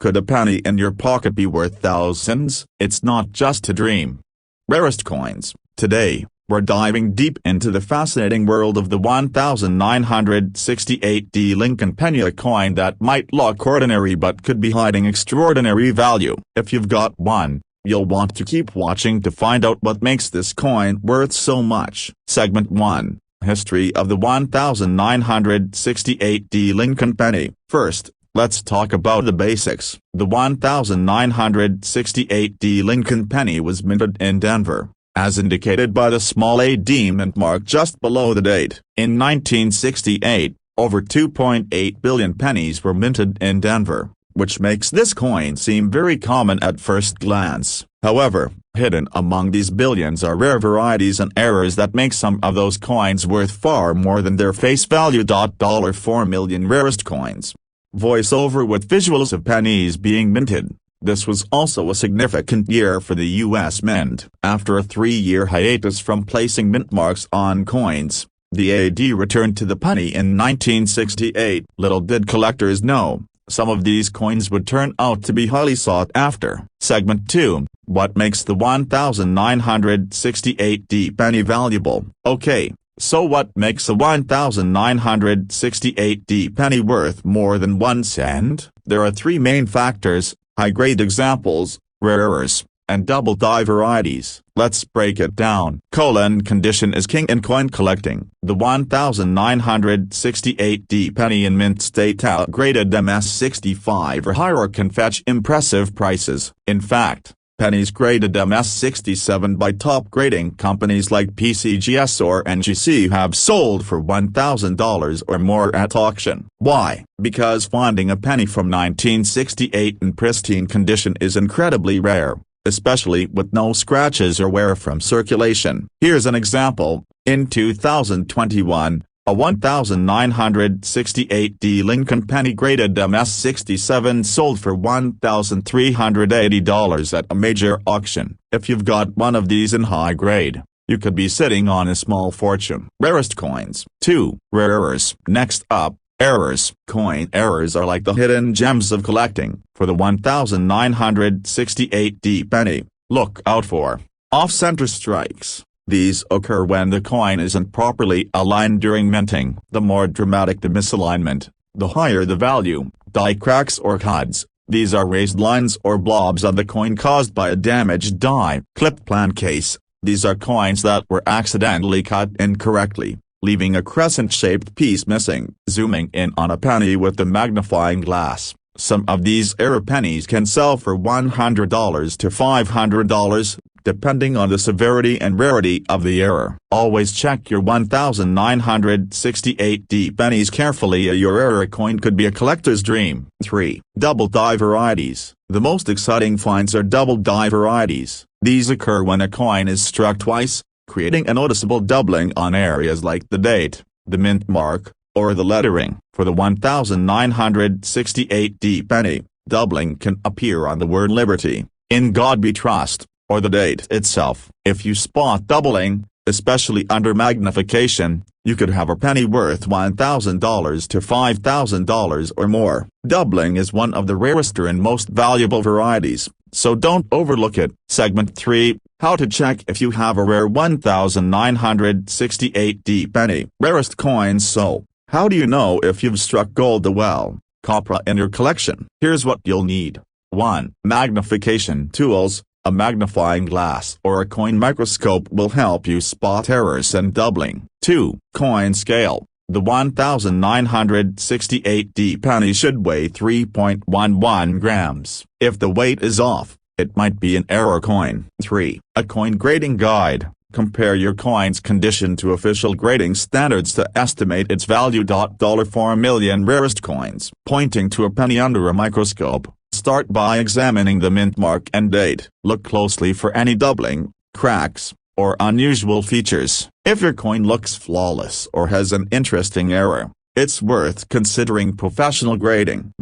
Could a penny in your pocket be worth thousands? It's not just a dream. Rarest coins. Today, we're diving deep into the fascinating world of the 1968 Lincoln penny, a coin that might look ordinary but could be hiding extraordinary value. If you've got one, you'll want to keep watching to find out what makes this coin worth so much. Segment 1. History of the 1968 Lincoln penny. First, let's talk about the basics. The 1968 Lincoln penny was minted in Denver, as indicated by the small AD mint mark just below the date. In 1968, over 2.8 billion pennies were minted in Denver, which makes this coin seem very common at first glance. However, hidden among these billions are rare varieties and errors that make some of those coins worth far more than their face value. 4 million rarest coins. Voiceover with visuals of pennies being minted. This was also a significant year for the U.S. Mint. After a 3-year hiatus from placing mint marks on coins, the AD returned to the penny in 1968. Little did collectors know, some of these coins would turn out to be highly sought after. Segment 2. What makes the 1968 penny valuable? Okay, so what makes a 1968 penny worth more than 1 cent? There are 3 main factors: high-grade examples, rarest, and double-die varieties. Let's break it down. Condition is king in coin collecting. The 1968 penny in mint state graded MS65 or higher can fetch impressive prices. In fact, pennies graded MS67 by top grading companies like PCGS or NGC have sold for $1,000 or more at auction. Why? Because finding a penny from 1968 in pristine condition is incredibly rare, especially with no scratches or wear from circulation. Here's an example. In 2021, a 1968 Lincoln penny graded MS67 sold for $1,380 at a major auction. If you've got one of these in high grade, you could be sitting on a small fortune. Rarest coins. 2. Rarest. Next up, errors. Coin errors are like the hidden gems of collecting. For the 1968 penny, look out for off-center strikes. These occur when the coin isn't properly aligned during minting. The more dramatic the misalignment, the higher the value. Die cracks or cuts. These are raised lines or blobs on the coin caused by a damaged die. Clipped plan case. These are coins that were accidentally cut incorrectly, leaving a crescent-shaped piece missing. Zooming in on a penny with the magnifying glass. Some of these error pennies can sell for $100 to $500, depending on the severity and rarity of the error. Always check your 1968 pennies carefully. Your error coin could be a collector's dream. 3. Double die varieties. The most exciting finds are double die varieties. These occur when a coin is struck twice, creating a noticeable doubling on areas like the date, the mint mark, or the lettering. For the 1968 penny, doubling can appear on the word Liberty, In God We Trust, or the date itself. If you spot doubling, especially under magnification, you could have a penny worth $1,000 to $5,000 or more. Doubling is one of the rarest and most valuable varieties, so don't overlook it. Segment 3. How to check if you have a rare 1968 penny. Rarest coins. So, how do you know if you've struck gold well, copra in your collection? Here's what you'll need. 1. Magnification tools. A magnifying glass or a coin microscope will help you spot errors and doubling. 2. Coin scale. The 1968 penny should weigh 3.11 grams. If the weight is off, it might be an error coin. 3. A coin grading guide. Compare your coin's condition to official grading standards to estimate its value. 4 million rarest coins. Pointing to a penny under a microscope. Start by examining the mint mark and date. Look closely for any doubling, cracks, or unusual features. If your coin looks flawless or has an interesting error, it's worth considering professional grading.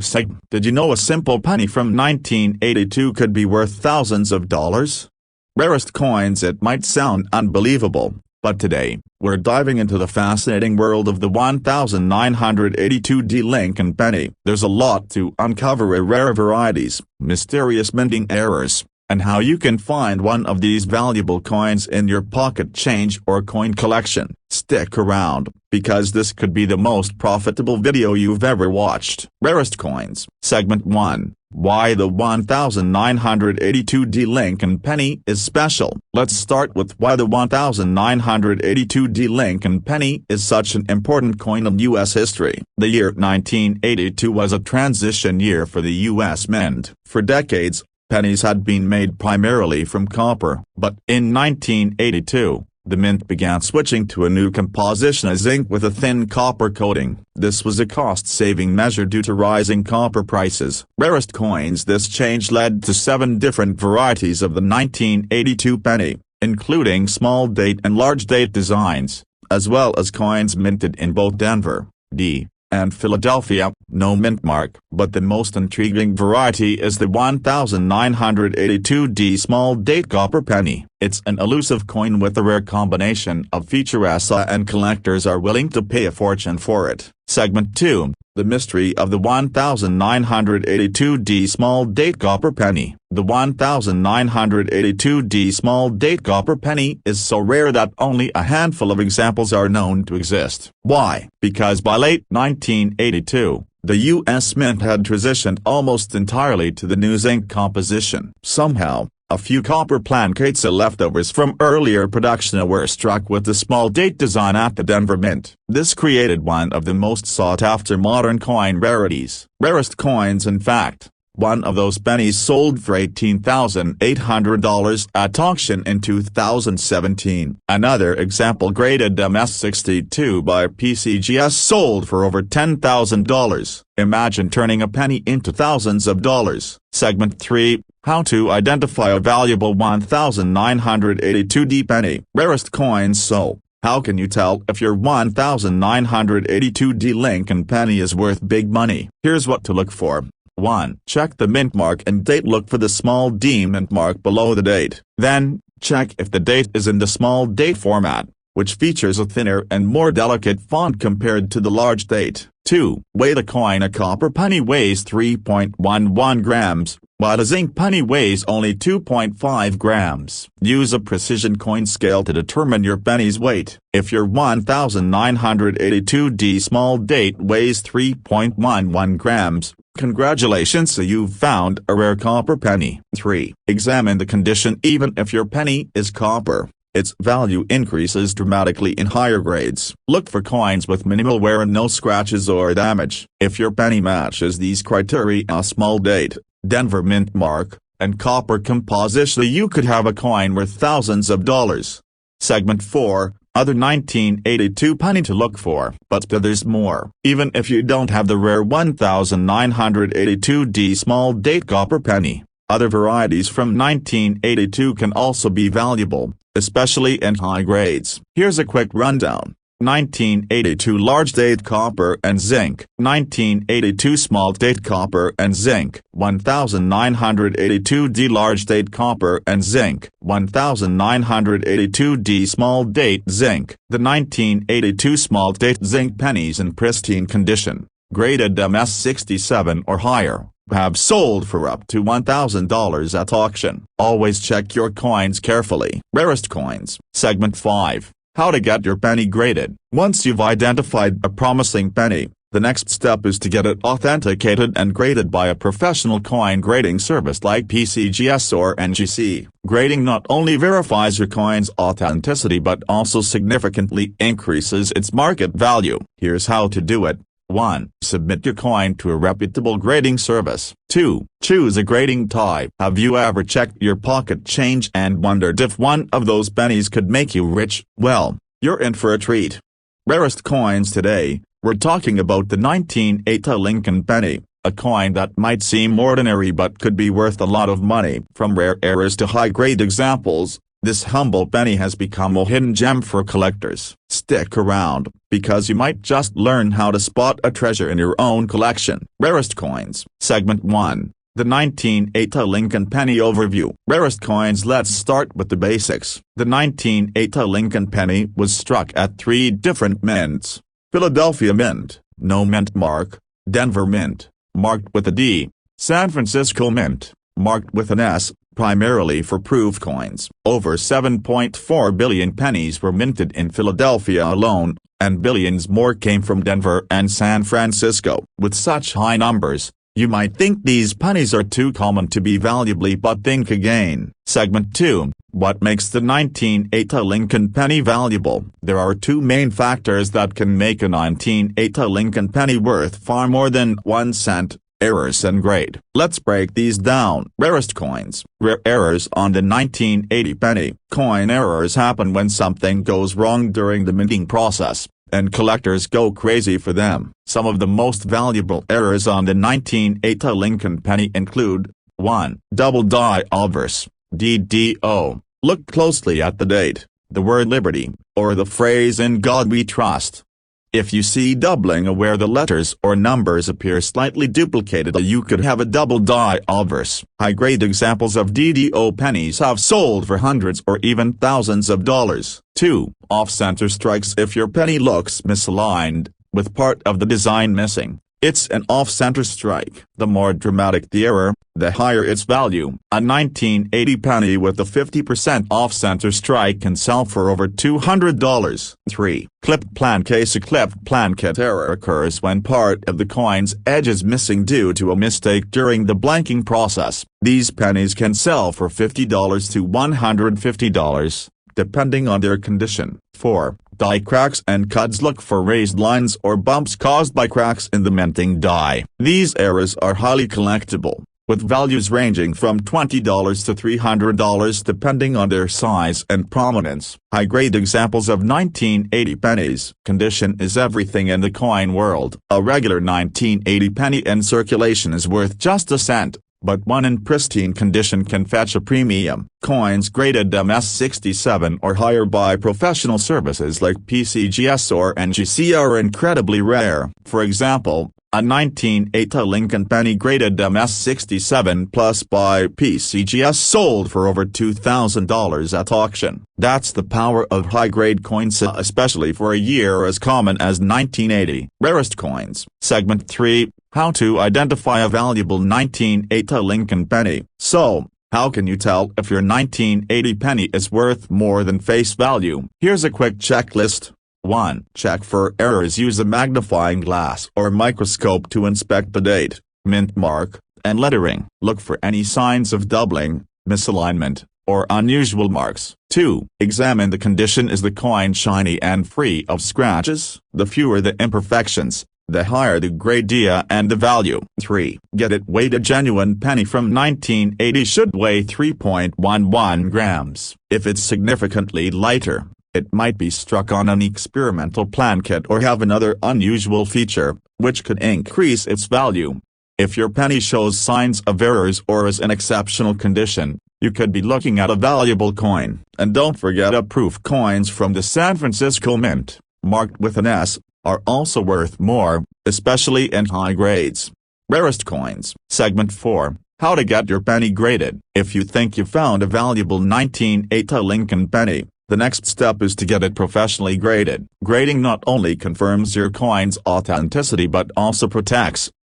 Did you know a simple penny from 1982 could be worth thousands of dollars? Rarest coins. It might sound unbelievable, But today, we're diving into the fascinating world of the 1982D Lincoln penny. There's a lot to uncover: rare varieties, mysterious minting errors, and how you can find one of these valuable coins in your pocket change or coin collection. Stick around, because this could be the most profitable video you've ever watched. Rarest coins. Segment 1. Why the 1982D Lincoln penny is special. Let's start with why the 1982D Lincoln penny is such an important coin in U.S. history. The year 1982 was a transition year for the U.S. Mint. For decades, pennies had been made primarily from copper, but in 1982, the mint began switching to a new composition as zinc with a thin copper coating. This was a cost-saving measure due to rising copper prices. Rarest coins. This change led to 7 different varieties of the 1982 penny, including small date and large date designs, as well as coins minted in both Denver, D. and Philadelphia. No mint mark. But the most intriguing variety is the 1982D small date copper penny. It's an elusive coin with a rare combination of features, and collectors are willing to pay a fortune for it. Segment 2. The mystery of the 1982D small date copper penny. The 1982D small date copper penny is so rare that only a handful of examples are known to exist. Why? Because by late 1982, the U.S. Mint had transitioned almost entirely to the new zinc composition. Somehow, a few copper plancades leftovers from earlier production were struck with the small date design at the Denver Mint. This created one of the most sought-after modern coin rarities. Rarest coins. In fact, one of those pennies sold for $18,800 at auction in 2017. Another example, graded MS62 by PCGS, sold for over $10,000. Imagine turning a penny into thousands of dollars. Segment 3. How to identify a valuable 1982D penny. Rarest coins. So, how can you tell if your 1982D Lincoln penny is worth big money? Here's what to look for. 1. Check the mint mark and date. Look for the small D mint mark below the date. Then, check if the date is in the small date format, which features a thinner and more delicate font compared to the large date. 2. Weigh the coin. A copper penny weighs 3.11 grams, while a zinc penny weighs only 2.5 grams. Use a precision coin scale to determine your penny's weight. If your 1982D small date weighs 3.11 grams, congratulations, you've found a rare copper penny. 3. Examine the condition. Even if your penny is copper, its value increases dramatically in higher grades. Look for coins with minimal wear and no scratches or damage. If your penny matches these criteria, a small date, Denver mint mark, and copper composition, you could have a coin worth thousands of dollars. Segment 4. Other 1982 penny to look for. But there's more. Even if you don't have the rare 1982D small date copper penny, other varieties from 1982 can also be valuable, especially in high grades. Here's a quick rundown. 1982 large date copper and zinc. 1982 small date copper and zinc. 1982D large date copper and zinc. 1982D small date zinc. The 1982 small date zinc pennies in pristine condition, graded MS67 or higher, have sold for up to $1,000 at auction. Always check your coins carefully. Rarest coins. Segment 5. How to get your penny graded. Once you've identified a promising penny, the next step is to get it authenticated and graded by a professional coin grading service like PCGS or NGC. Grading not only verifies your coin's authenticity but also significantly increases its market value. Here's how to do it. 1. Submit your coin to a reputable grading service. 2. Choose a grading type. Have you ever checked your pocket change and wondered if one of those pennies could make you rich? Well, you're in for a treat. Rarest coins. Today, we're talking about the 1982 Lincoln penny, a coin that might seem ordinary but could be worth a lot of money. From rare errors to high-grade examples, this humble penny has become a hidden gem for collectors. Stick around, because you might just learn how to spot a treasure in your own collection. Rarest coins. Segment 1. The 1980 Lincoln penny overview. Rarest coins. Let's start with the basics. The 1980 Lincoln penny was struck at 3 different mints: Philadelphia Mint, no mint mark; Denver Mint, marked with a D; San Francisco Mint, marked with an S, primarily for proof coins. Over 7.4 billion pennies were minted in Philadelphia alone, and billions more came from Denver and San Francisco. With such high numbers, you might think these pennies are too common to be valuable, but think again. Segment 2. What makes the 1980 Lincoln penny valuable? There are 2 main factors that can make a 1980 Lincoln penny worth far more than 1 cent: errors and grade. Let's break these down. Rarest coins. Rare errors on the 1980 penny. Coin errors happen when something goes wrong during the minting process, and collectors go crazy for them. Some of the most valuable errors on the 1980 Lincoln penny include: 1. Double die obverse, DDO. Look closely at the date, the word liberty, or the phrase "in God we trust." If you see doubling where the letters or numbers appear slightly duplicated, you could have a double die obverse. High-grade examples of DDO pennies have sold for hundreds or even thousands of dollars. 2. Off-center strikes. If your penny looks misaligned, with part of the design missing, it's an off-center strike. The more dramatic the error, the higher its value. A 1980 penny with a 50% off-center strike can sell for over $200. 3. Clipped plancase. A clipped plancate error occurs when part of the coin's edge is missing due to a mistake during the blanking process. These pennies can sell for $50 to $150, depending on their condition. 4. Die cracks and cuts. Look for raised lines or bumps caused by cracks in the minting die. These errors are highly collectible, with values ranging from $20 to $300 depending on their size and prominence. High-grade examples of 1980 pennies. Condition is everything in the coin world. A regular 1980 penny in circulation is worth just a cent, but one in pristine condition can fetch a premium. Coins graded MS-67 or higher by professional services like PCGS or NGC are incredibly rare. For example, a 1980 Lincoln penny graded MS-67 plus by PCGS sold for over $2,000 at auction. That's the power of high-grade coins, especially for a year as common as 1980. Rarest coins. Segment 3. How to identify a valuable 1980 Lincoln penny. So, how can you tell if your 1980 penny is worth more than face value? Here's a quick checklist. 1. Check for errors. Use a magnifying glass or microscope to inspect the date, mint mark, and lettering. Look for any signs of doubling, misalignment, or unusual marks. 2. Examine the condition. Is the coin shiny and free of scratches? The fewer the imperfections, the higher the grade and the value. 3. Get it weighed. A genuine penny from 1980 should weigh 3.11 grams. If it's significantly lighter, it might be struck on an experimental plancate or have another unusual feature, which could increase its value. If your penny shows signs of errors or is in exceptional condition, you could be looking at a valuable coin. And don't forget, proof coins from the San Francisco Mint, marked with an S, are also worth more, especially in high grades. Rarest coins. Segment 4. How to get your penny graded. If you think you found a valuable 1980 Lincoln penny, the next step is to get it professionally graded. Grading not only confirms your coin's authenticity but also protects,